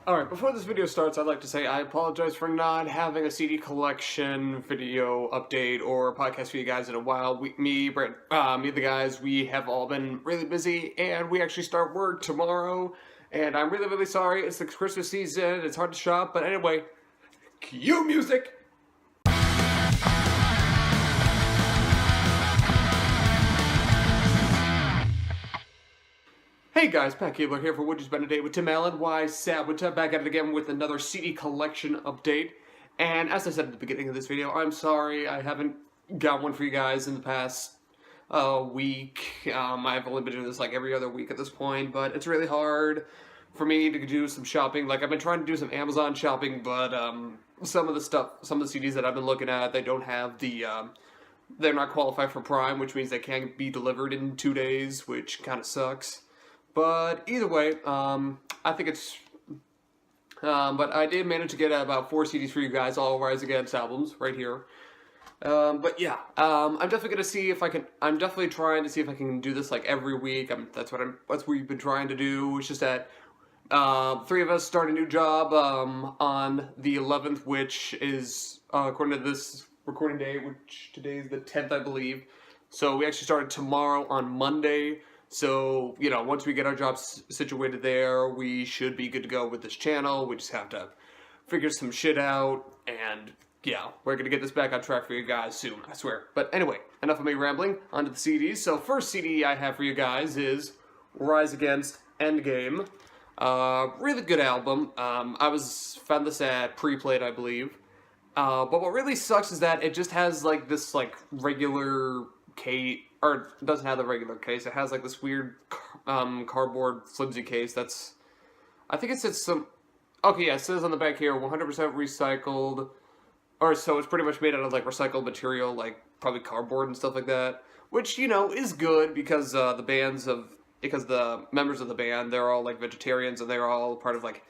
Alright, before this video starts, I'd like to say I apologize for not having a CD collection video update or podcast for you guys in a while. Me, the guys, we have all been really busy, and we actually start work tomorrow, and I'm really, really sorry. It's the Christmas season, it's hard to shop, but anyway, cue music! Hey guys, Pat Keebler here for Would You Spend a Day with Tim Allen, WYSADWTA, back at it again with another CD collection update. And as I said at the beginning of this video, I'm sorry I haven't got one for you guys in the past week. I've only been doing this like every other week at this point, but it's really hard for me to do some shopping. Like, I've been trying to do some Amazon shopping, but some of the CDs that I've been looking at, they don't have the, they're not qualified for Prime, which means they can't be delivered in 2 days, which kind of sucks. But either way, I think it's, but I did manage to get about 4 CDs for you guys, all Rise Against albums, right here. But yeah, I'm definitely gonna see if I can, I'm definitely trying to see if I can do this like every week. That's what we've been trying to do. It's just that, 3 of us start a new job, on the 11th, which is, according to this recording date, which today is the 10th, I believe. So we actually started tomorrow on Monday. So, you know, once we get our jobs situated there, we should be good to go with this channel. We just have to figure some shit out, and yeah, we're gonna get this back on track for you guys soon, I swear. But anyway, enough of me rambling, onto the CDs. So first CD I have for you guys is Rise Against Endgame. Really good album. I found this at Pre-Played, I believe. But what really sucks is that it just has like this like regular case, or it doesn't have the regular case. It has like this weird cardboard flimsy case that's, I think it says some, okay, yeah, it says on the back here 100% recycled, or so it's pretty much made out of like recycled material, like probably cardboard and stuff like that, which, you know, is good because the members of the band, they're all like vegetarians, and they're all part of like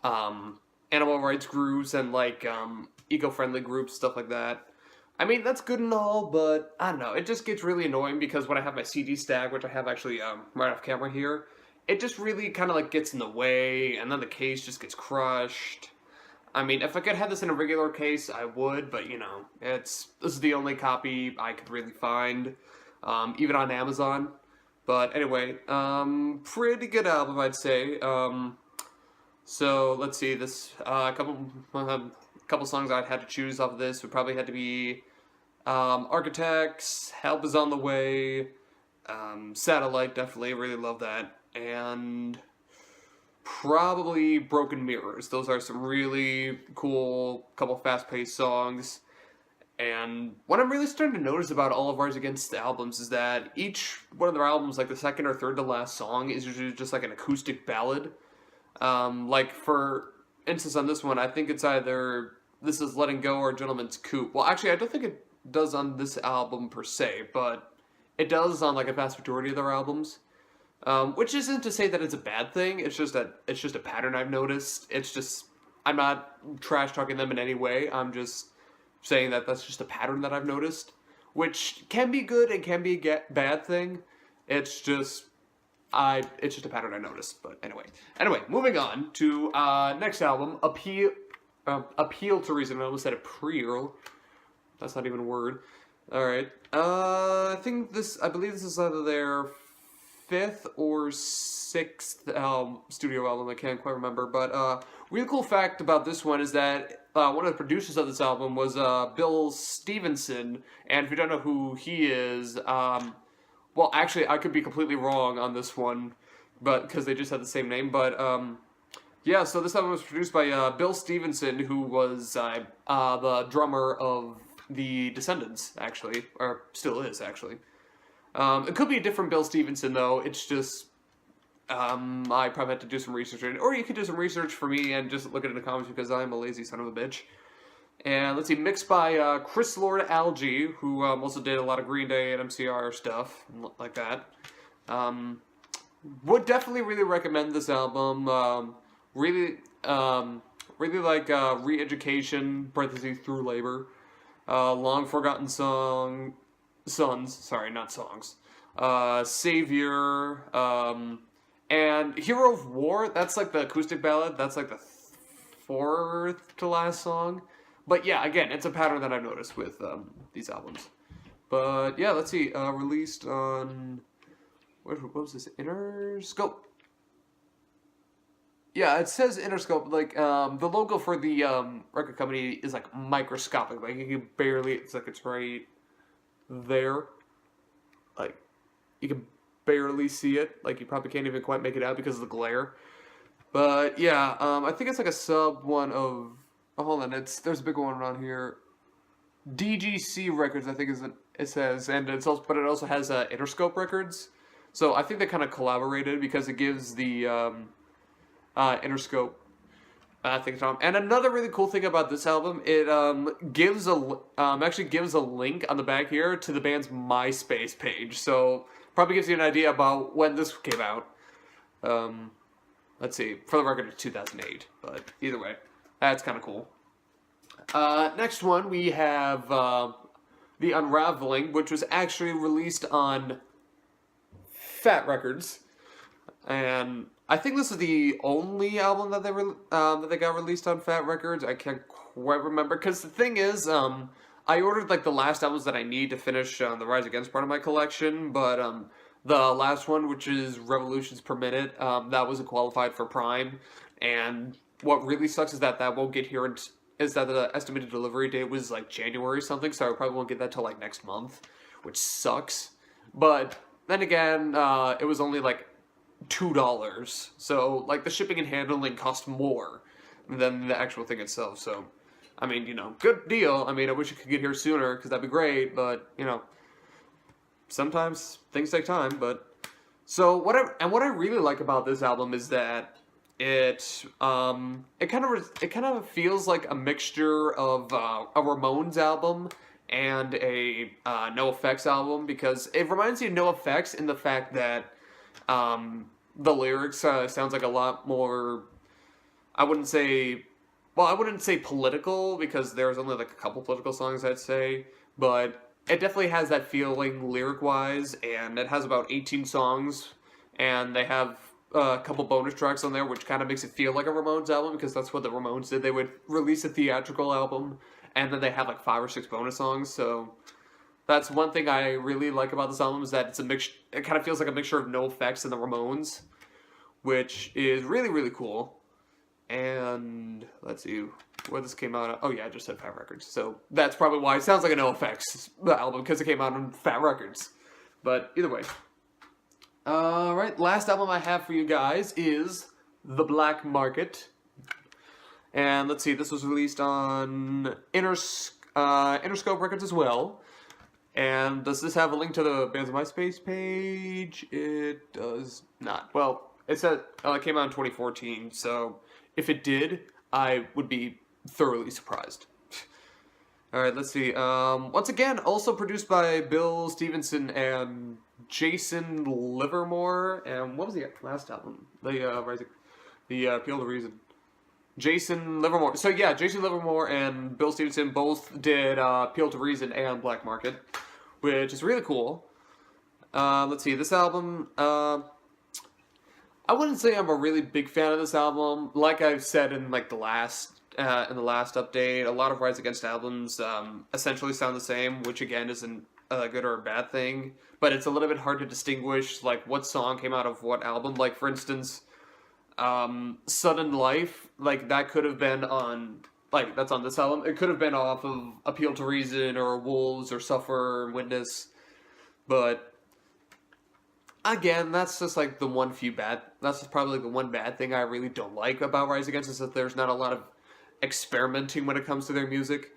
animal rights groups and like eco-friendly groups, stuff like that. I mean, that's good and all, but I don't know, it just gets really annoying because when I have my CD stack, which I have actually right off camera here, it just really kind of like gets in the way, and then the case just gets crushed. I mean, if I could have this in a regular case, I would, but you know, this is the only copy I could really find, even on Amazon. But anyway, pretty good album, I'd say. So let's see, this couple songs I'd had to choose off of this would probably have to be Architects, Help Is On The Way, Satellite, definitely, really love that, and probably Broken Mirrors. Those are some really cool, couple fast-paced songs. And what I'm really starting to notice about all of Rise Against the albums is that each one of their albums, like the second or third to last song, is usually just like an acoustic ballad. Like for instance on this one, I think it's either This Is Letting Go or Gentleman's Coupe. Well, actually, I don't think it does on this album per se, but it does on like a vast majority of their albums. Which isn't to say that it's a bad thing. It's just a pattern I've noticed. It's just, I'm not trash talking them in any way. I'm just saying that that's just a pattern that I've noticed, which can be good and can be a bad thing. It's just a pattern I noticed. But anyway, moving on to next album, Appeal to Reason. I almost said April. That's not even a word. All right. I believe this is either their 5th or 6th studio album. I can't quite remember. But really cool fact about this one is that one of the producers of this album was Bill Stevenson. And if you don't know who he is, well, actually, I could be completely wrong on this one, but because they just had the same name. But yeah, so this album was produced by Bill Stevenson, who was the drummer of the Descendants, actually, or still is, actually. It could be a different Bill Stevenson, though. It's just, I probably had to do some research on it. Or you could do some research for me and just look at it in the comments because I'm a lazy son of a bitch. And let's see, mixed by Chris Lord Alge, who also did a lot of Green Day and MCR stuff, like that. Would definitely really recommend this album. Really like Re-Education, parentheses, Through Labor. Long Forgotten Sons, sorry, not songs. Savior, and Hero of War, that's like the acoustic ballad, that's like the fourth to last song. But yeah, again, it's a pattern that I've noticed with these albums. But yeah, let's see. Released on what was this? Interscope. Yeah, it says Interscope. Like the logo for the record company is like microscopic. Like you can barely. It's like it's right there. Like you can barely see it. Like you probably can't even quite make it out because of the glare. But yeah, I think it's like a sub one of. Oh, hold on, there's a big one around here. DGC Records, I think it says, and it's also, but it also has Interscope Records. So I think they kind of collaborated because it gives the Interscope thing on. And another really cool thing about this album, it actually gives a link on the back here to the band's MySpace page. So probably gives you an idea about when this came out. Let's see, for the record, it's 2008, but either way. That's kind of cool. Next one, we have The Unraveling, which was actually released on Fat Records. And I think this is the only album that they got released on Fat Records. I can't quite remember. Because the thing is, I ordered like the last albums that I need to finish the Rise Against part of my collection. But the last one, which is Revolutions Per Minute, that wasn't qualified for Prime. And what really sucks is that won't get here, is that the estimated delivery date was like January something, so I probably won't get that till like next month, which sucks. But then again, it was only like $2, so like the shipping and handling cost more than the actual thing itself. So, I mean, you know, good deal. I mean, I wish it could get here sooner because that'd be great, but you know, sometimes things take time. But so what I really like about this album is that it kind of feels like a mixture of a Ramones album and a NoFX album, because it reminds you of NoFX in the fact that the lyrics sounds like a lot more. I wouldn't say political, because there's only like a couple political songs I'd say, but it definitely has that feeling lyric wise, and it has about 18 songs, and they have a couple bonus tracks on there, which kind of makes it feel like a Ramones album, because that's what the Ramones did. They would release a theatrical album, and then they have like 5 or 6 bonus songs. So that's one thing I really like about this album, is that it's a mix. It kind of feels like a mixture of NoFX and the Ramones, which is really, really cool. And let's see where this came out. Oh yeah, I just said Fat Records, so that's probably why it sounds like a NoFX album, because it came out on Fat Records. But either way. Alright, last album I have for you guys is The Black Market. And let's see, this was released on Interscope Records as well. And does this have a link to the band's MySpace page? It does not. Well, it said it came out in 2014, so if it did, I would be thoroughly surprised. Alright, let's see. Once again, also produced by Bill Stevenson and Jason Livermore. And what was the last album? The Appeal to Reason. Jason Livermore. So yeah, Jason Livermore and Bill Stevenson both did Appeal to Reason and Black Market, which is really cool. Let's see, this album, I wouldn't say I'm a really big fan of this album. Like I've said in like the last update, a lot of Rise Against albums essentially sound the same, which again isn't a good or a bad thing, but it's a little bit hard to distinguish like what song came out of what album. Like for instance, Sudden Life, like that could have been on, like that's on this album. It could have been off of Appeal to Reason or Wolves or Suffer and Witness, but again, that's just like that's just probably like the one bad thing I really don't like about Rise Against, is that there's not a lot of experimenting when it comes to their music.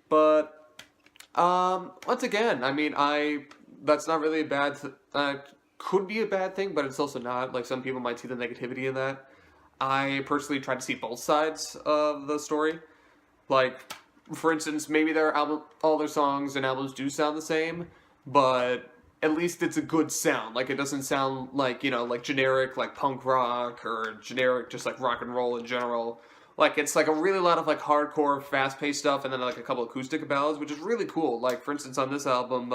But once again, I mean, that's not really a bad could be a bad thing, but it's also not. Like some people might see the negativity in that. I personally try to see both sides of the story. Like, for instance, maybe all their songs and albums do sound the same, but at least it's a good sound. Like, it doesn't sound like, you know, like generic, like punk rock, or generic, just like rock and roll in general. Like, it's like a really lot of like hardcore, fast-paced stuff, and then like a couple acoustic ballads, which is really cool. Like, for instance, on this album,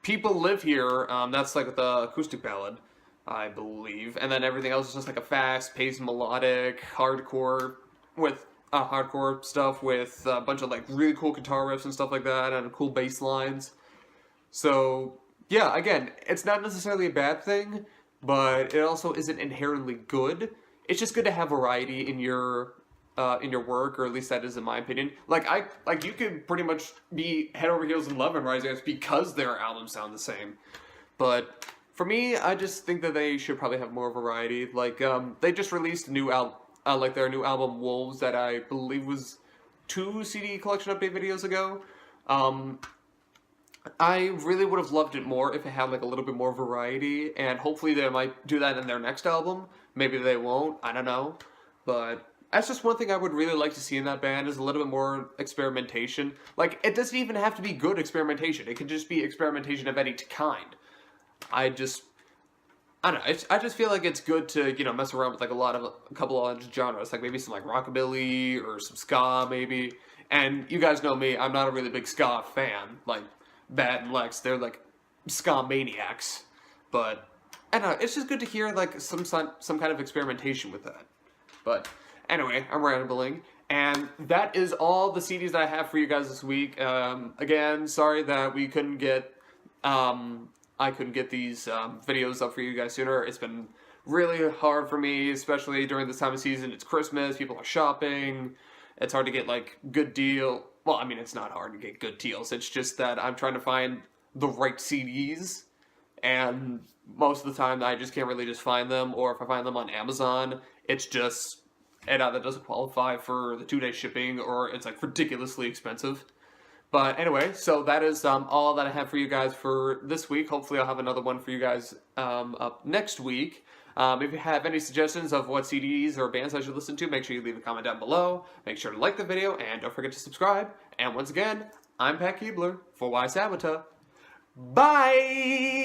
People Live Here, that's like the acoustic ballad, I believe. And then everything else is just like a fast-paced, melodic, hardcore with hardcore stuff with a bunch of like really cool guitar riffs and stuff like that, and cool bass lines. So yeah, again, it's not necessarily a bad thing, but it also isn't inherently good. It's just good to have variety in your work, or at least that is in my opinion. Like you could pretty much be head over heels in love and Rise Against because their albums sound the same. But for me, I just think that they should probably have more variety. Like they just released a new like their new album Wolves that I believe was 2 CD collection update videos ago. I really would have loved it more if it had like a little bit more variety, and hopefully they might do that in their next album. Maybe they won't, I don't know. But that's just one thing I would really like to see in that band, is a little bit more experimentation. Like, it doesn't even have to be good experimentation. It can just be experimentation of any kind. I don't know, I just feel like it's good to, you know, mess around with like a couple of genres, like maybe some like rockabilly or some ska maybe. And you guys know me, I'm not a really big ska fan. Like, Bat and Lex, they're like ska maniacs. But I don't know, it's just good to hear like some kind of experimentation with that. But anyway, I'm rambling, and that is all the CDs that I have for you guys this week. Again, sorry that we couldn't get I couldn't get these videos up for you guys sooner. It's been really hard for me, especially during this time of season. It's Christmas, people are shopping. It's hard to get like good deal. Well, I mean, it's not hard to get good deals. It's just that I'm trying to find the right CDs, and most of the time I just can't really just find them, or if I find them on Amazon, it's just, it either doesn't qualify for the 2-day shipping, or it's like ridiculously expensive. But anyway, so that is all that I have for you guys for this week. Hopefully I'll have another one for you guys up next week. If you have any suggestions of what CDs or bands I should listen to, make sure you leave a comment down below. Make sure to like the video, and don't forget to subscribe. And once again, I'm Pat Keebler for WYSADWTA. Bye!